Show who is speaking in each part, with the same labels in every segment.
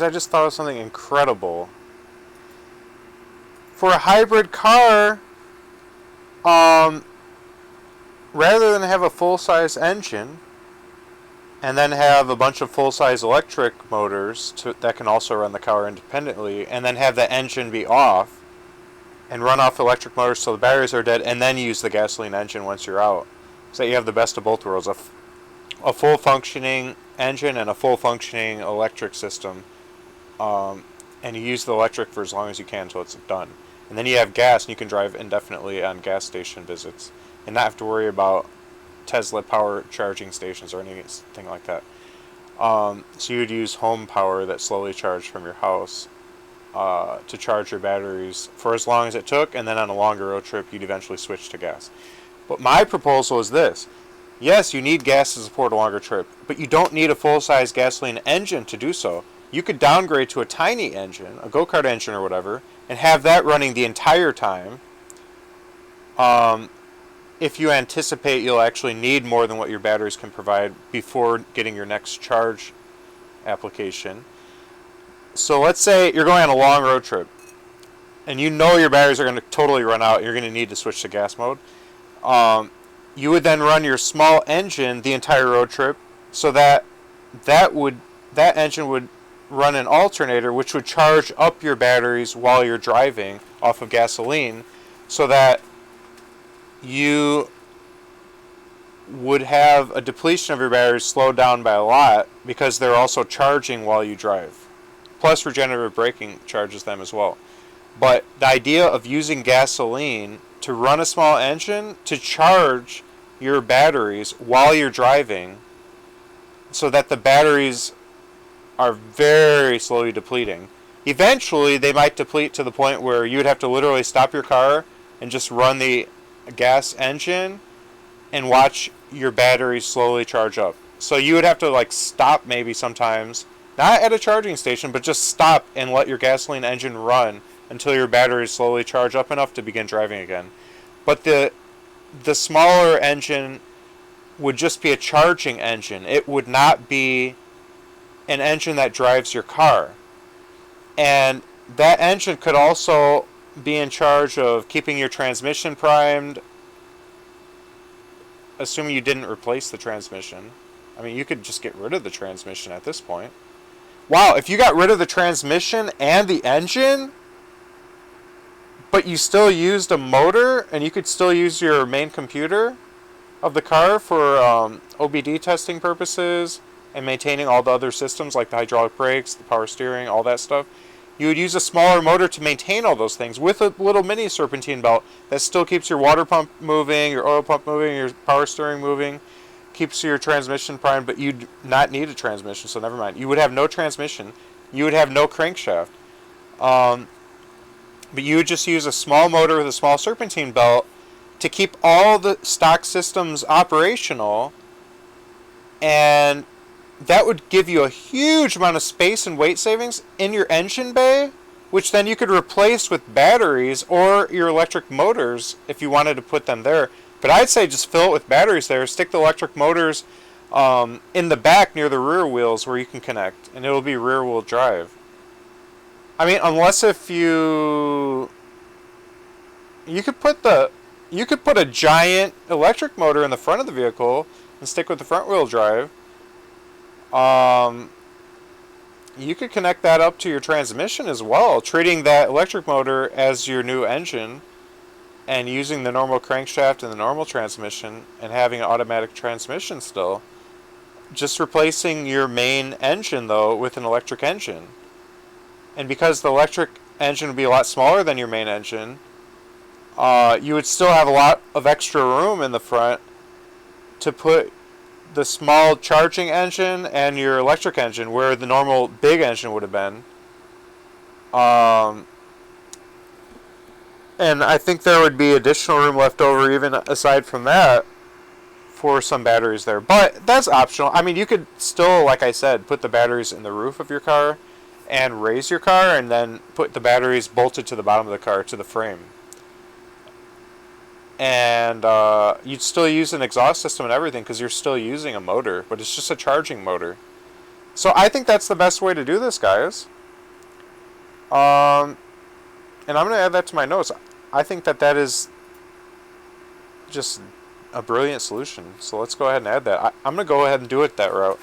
Speaker 1: I just thought of something incredible. For a hybrid car, um, rather than have a full-size engine and then have a bunch of full-size electric motors that can also run the car independently, and then have the engine be off and run off electric motors till the batteries are dead, and then use the gasoline engine once you're out, so that you have the best of both worlds, a full functioning engine and a full functioning electric system, and you use the electric for as long as you can until it's done. And then you have gas, and you can drive indefinitely on gas station visits and not have to worry about Tesla power charging stations or anything like that. So you'd use home power that slowly charged from your house to charge your batteries for as long as it took, and then on a longer road trip you'd eventually switch to gas. But my proposal is this. Yes, you need gas to support a longer trip, but you don't need a full-size gasoline engine to do so. You could downgrade to a tiny engine, a go-kart engine or whatever, and have that running the entire time. If you anticipate you'll actually need more than what your batteries can provide before getting your next charge application. So let's say you're going on a long road trip, and you know your batteries are going to totally run out, and you're going to need to switch to gas mode. You would then run your small engine the entire road trip, so that engine would run an alternator, which would charge up your batteries while you're driving off of gasoline, so that you would have a depletion of your batteries slowed down by a lot, because they're also charging while you drive. Plus regenerative braking charges them as well. But the idea of using gasoline to run a small engine to charge your batteries while you're driving, so that the batteries are very slowly depleting. Eventually, they might deplete to the point where you would have to literally stop your car and just run the gas engine and watch your batteries slowly charge up. So you would have to stop maybe sometimes, not at a charging station, but just stop and let your gasoline engine run until your batteries slowly charge up enough to begin driving again. But the smaller engine would just be a charging engine. It would not be an engine that drives your car. And that engine could also be in charge of keeping your transmission primed, assuming you didn't replace the transmission. I mean, you could just get rid of the transmission at this point. Wow, if you got rid of the transmission and the engine, but you still used a motor, and you could still use your main computer of the car for OBD testing purposes and maintaining all the other systems like the hydraulic brakes, the power steering, all that stuff, you would use a smaller motor to maintain all those things with a little mini serpentine belt that still keeps your water pump moving, your oil pump moving, your power steering moving, keeps your transmission primed, but you'd not need a transmission, so never mind. You would have no transmission. You would have no crankshaft. But you would just use a small motor with a small serpentine belt to keep all the stock systems operational, and that would give you a huge amount of space and weight savings in your engine bay, which then you could replace with batteries or your electric motors if you wanted to put them there. But I'd say just fill it with batteries there. Stick the electric motors in the back near the rear wheels where you can connect, and it'll be rear wheel drive. I mean, unless if you could put a giant electric motor in the front of the vehicle and stick with the front wheel drive. You could connect that up to your transmission as well, treating that electric motor as your new engine and using the normal crankshaft and the normal transmission and having an automatic transmission still. Just replacing your main engine, though, with an electric engine. And because the electric engine would be a lot smaller than your main engine, you would still have a lot of extra room in the front to put the small charging engine and your electric engine where the normal big engine would have been. And I think there would be additional room left over even aside from that for some batteries there. But that's optional. I mean, you could still, like I said, put the batteries in the roof of your car and raise your car and then put the batteries bolted to the bottom of the car to the frame. And you'd still use an exhaust system and everything because you're still using a motor, but it's just a charging motor. So I think that's the best way to do this, guys. And I'm going to add that to my notes. I think that that is just a brilliant solution. So let's go ahead and add that. I'm going to go ahead and do it that route.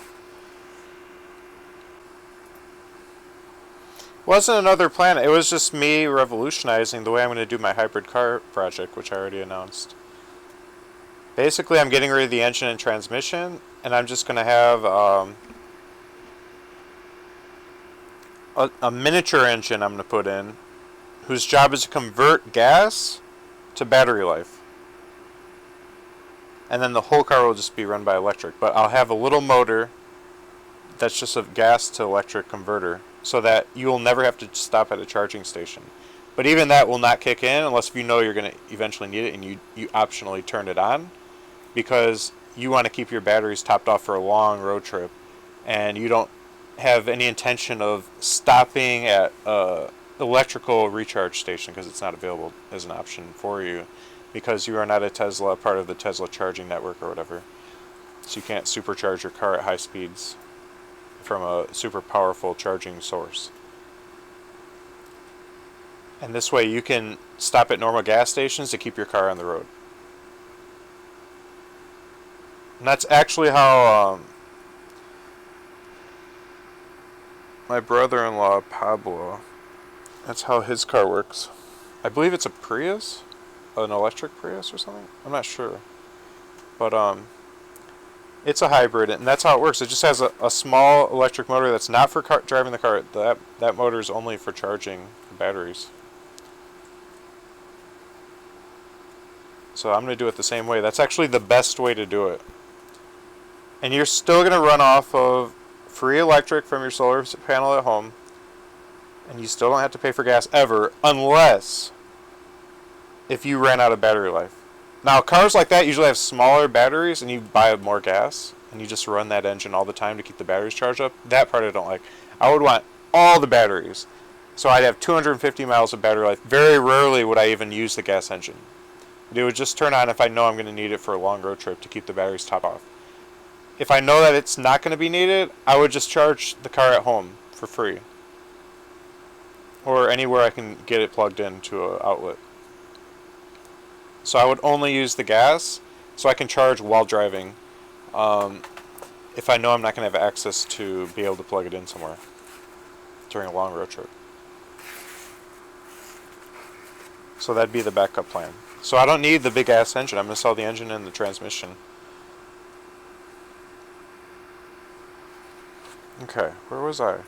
Speaker 1: Wasn't another plan. It was just me revolutionizing the way I'm going to do my hybrid car project, which I already announced. Basically, I'm getting rid of the engine and transmission, and I'm just going to have a miniature engine I'm going to put in, whose job is to convert gas to battery life. And then the whole car will just be run by electric. But I'll have a little motor that's just a gas to electric converter, so that you will never have to stop at a charging station. But even that will not kick in unless you know you're going to eventually need it, and you optionally turn it on, because you want to keep your batteries topped off for a long road trip, and you don't have any intention of stopping at a electrical recharge station, because it's not available as an option for you, because you are not a Tesla, part of the Tesla charging network or whatever. So you can't supercharge your car at high speeds from a super powerful charging source. And this way you can stop at normal gas stations to keep your car on the road. And that's actually how my brother-in-law, Pablo, that's how his car works. I believe it's a Prius, an electric Prius or something. I'm not sure. But it's a hybrid, and that's how it works. It just has a small electric motor that's not for driving the car. That motor is only for charging the batteries. So I'm going to do it the same way. That's actually the best way to do it. And you're still going to run off of free electric from your solar panel at home, and you still don't have to pay for gas ever, unless if you ran out of battery life. Now, cars like that usually have smaller batteries, and you buy more gas, and you just run that engine all the time to keep the batteries charged up. That part I don't like. I would want all the batteries. So I'd have 250 miles of battery life. Very rarely would I even use the gas engine. It would just turn on if I know I'm going to need it for a long road trip to keep the batteries topped off. If I know that it's not going to be needed, I would just charge the car at home for free. Or anywhere I can get it plugged into an outlet. So I would only use the gas so I can charge while driving, if I know I'm not going to have access to be able to plug it in somewhere during a long road trip. So that'd be the backup plan. So I don't need the big ass engine. I'm going to sell the engine and the transmission. Okay, where was I?